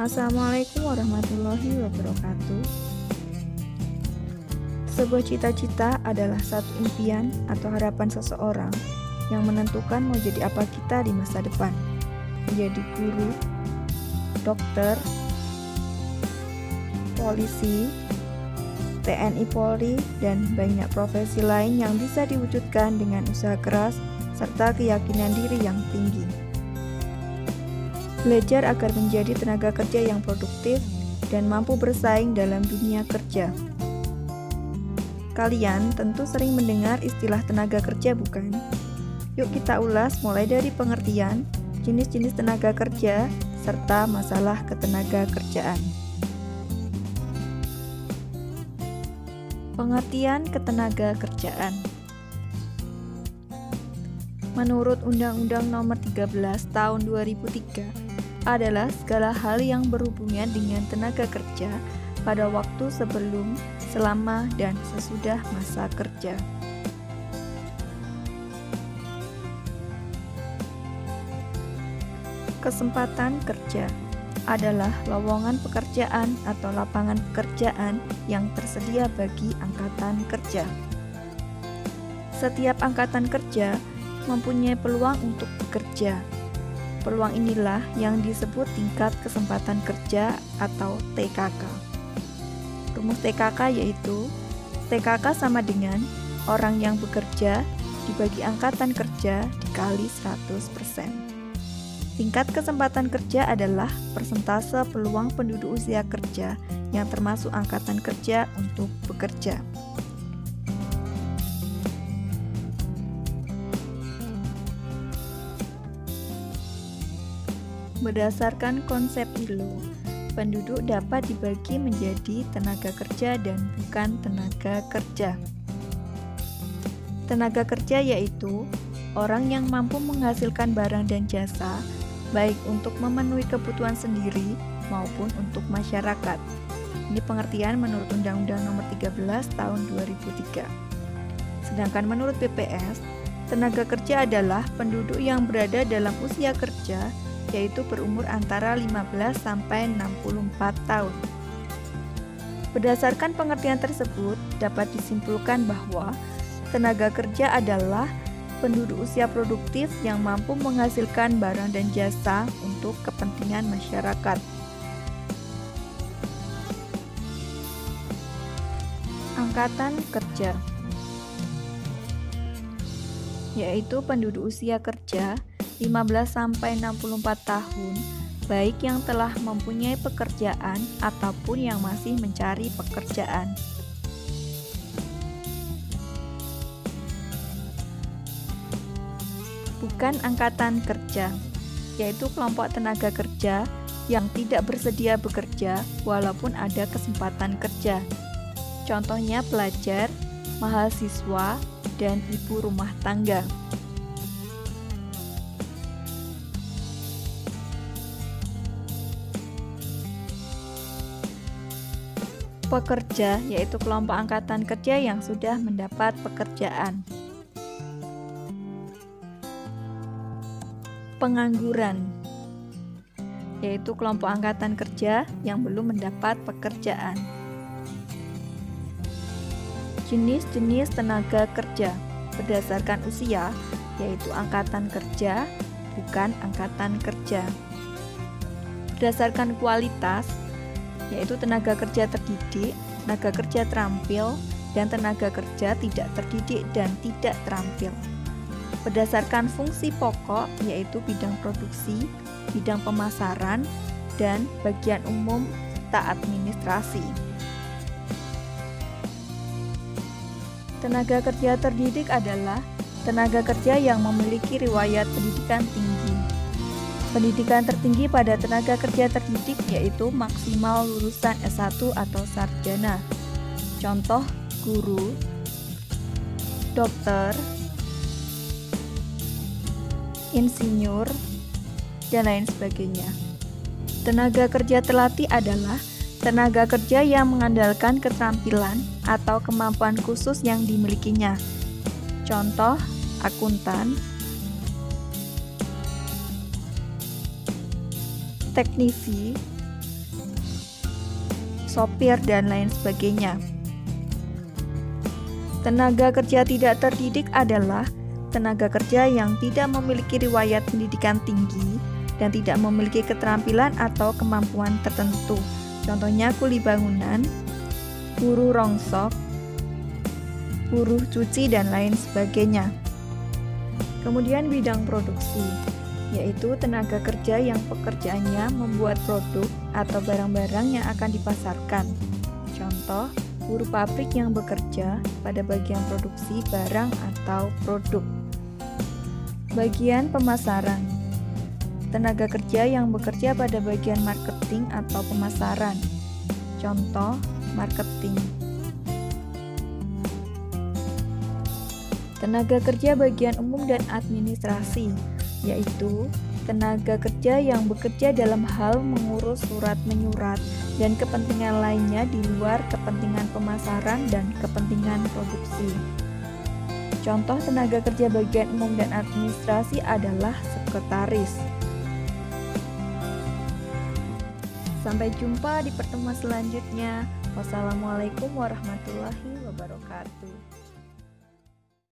Assalamualaikum warahmatullahi wabarakatuh. Sebuah cita-cita adalah satu impian atau harapan seseorang yang menentukan mau jadi apa kita di masa depan. Menjadi guru, dokter, polisi, TNI Polri, dan banyak profesi lain yang bisa diwujudkan dengan usaha keras serta keyakinan diri yang tinggi. Belajar agar menjadi tenaga kerja yang produktif dan mampu bersaing dalam dunia kerja. Kalian tentu sering mendengar istilah tenaga kerja, bukan? Yuk kita ulas mulai dari pengertian, jenis-jenis tenaga kerja, serta masalah ketenaga kerjaan. Pengertian ketenaga kerjaan. Menurut Undang-Undang Nomor 13 Tahun 2003 adalah segala hal yang berhubungan dengan tenaga kerja pada waktu sebelum, selama, dan sesudah masa kerja. Kesempatan kerja adalah lowongan pekerjaan atau lapangan pekerjaan yang tersedia bagi angkatan kerja. Setiap angkatan kerja mempunyai peluang untuk bekerja. Peluang inilah yang disebut tingkat kesempatan kerja atau TKK. Rumus TKK yaitu TKK sama dengan orang yang bekerja dibagi angkatan kerja dikali 100%. Tingkat kesempatan kerja adalah persentase peluang penduduk usia kerja yang termasuk angkatan kerja untuk bekerja. Berdasarkan konsep ILO, penduduk dapat dibagi menjadi tenaga kerja dan bukan tenaga kerja. Tenaga kerja yaitu orang yang mampu menghasilkan barang dan jasa, baik untuk memenuhi kebutuhan sendiri maupun untuk masyarakat. Ini pengertian menurut Undang-Undang Nomor 13 Tahun 2003. Sedangkan menurut BPS, tenaga kerja adalah penduduk yang berada dalam usia kerja, yaitu berumur antara 15 sampai 64 tahun. Berdasarkan pengertian tersebut, dapat disimpulkan bahwa tenaga kerja adalah penduduk usia produktif yang mampu menghasilkan barang dan jasa untuk kepentingan masyarakat. Angkatan kerja yaitu penduduk usia kerja 15 sampai 64 tahun, baik yang telah mempunyai pekerjaan ataupun yang masih mencari pekerjaan. Bukan angkatan kerja, yaitu kelompok tenaga kerja yang tidak bersedia bekerja walaupun ada kesempatan kerja. Contohnya pelajar, mahasiswa, dan ibu rumah tangga. Pekerja yaitu kelompok angkatan kerja yang sudah mendapat pekerjaan. Pengangguran yaitu kelompok angkatan kerja yang belum mendapat pekerjaan. Jenis-jenis tenaga kerja berdasarkan usia yaitu angkatan kerja, bukan angkatan kerja. Berdasarkan kualitas yaitu tenaga kerja terdidik, tenaga kerja terampil, dan tenaga kerja tidak terdidik dan tidak terampil. Berdasarkan fungsi pokok yaitu bidang produksi, bidang pemasaran, dan bagian umum serta administrasi. Tenaga kerja terdidik adalah tenaga kerja yang memiliki riwayat pendidikan tinggi. Pendidikan tertinggi pada tenaga kerja terdidik yaitu maksimal lulusan S1 atau sarjana. Contoh guru, dokter, insinyur, dan lain sebagainya. Tenaga kerja terlatih adalah tenaga kerja yang mengandalkan keterampilan atau kemampuan khusus yang dimilikinya. Contoh akuntan, teknisi, sopir, dan lain sebagainya. Tenaga kerja tidak terdidik adalah tenaga kerja yang tidak memiliki riwayat pendidikan tinggi dan tidak memiliki keterampilan atau kemampuan tertentu. Contohnya kuli bangunan, buruh rongsok, buruh cuci, dan lain sebagainya. Kemudian bidang produksi, yaitu tenaga kerja yang pekerjaannya membuat produk atau barang-barang yang akan dipasarkan. Contoh, buruh pabrik yang bekerja pada bagian produksi barang atau produk. Bagian pemasaran, tenaga kerja yang bekerja pada bagian marketing atau pemasaran. Contoh, marketing. Tenaga kerja bagian umum dan administrasi, yaitu tenaga kerja yang bekerja dalam hal mengurus surat menyurat dan kepentingan lainnya di luar kepentingan pemasaran dan kepentingan produksi. Contoh tenaga kerja bagian umum dan administrasi adalah sekretaris. Sampai jumpa di pertemuan selanjutnya. Wassalamualaikum warahmatullahi wabarakatuh.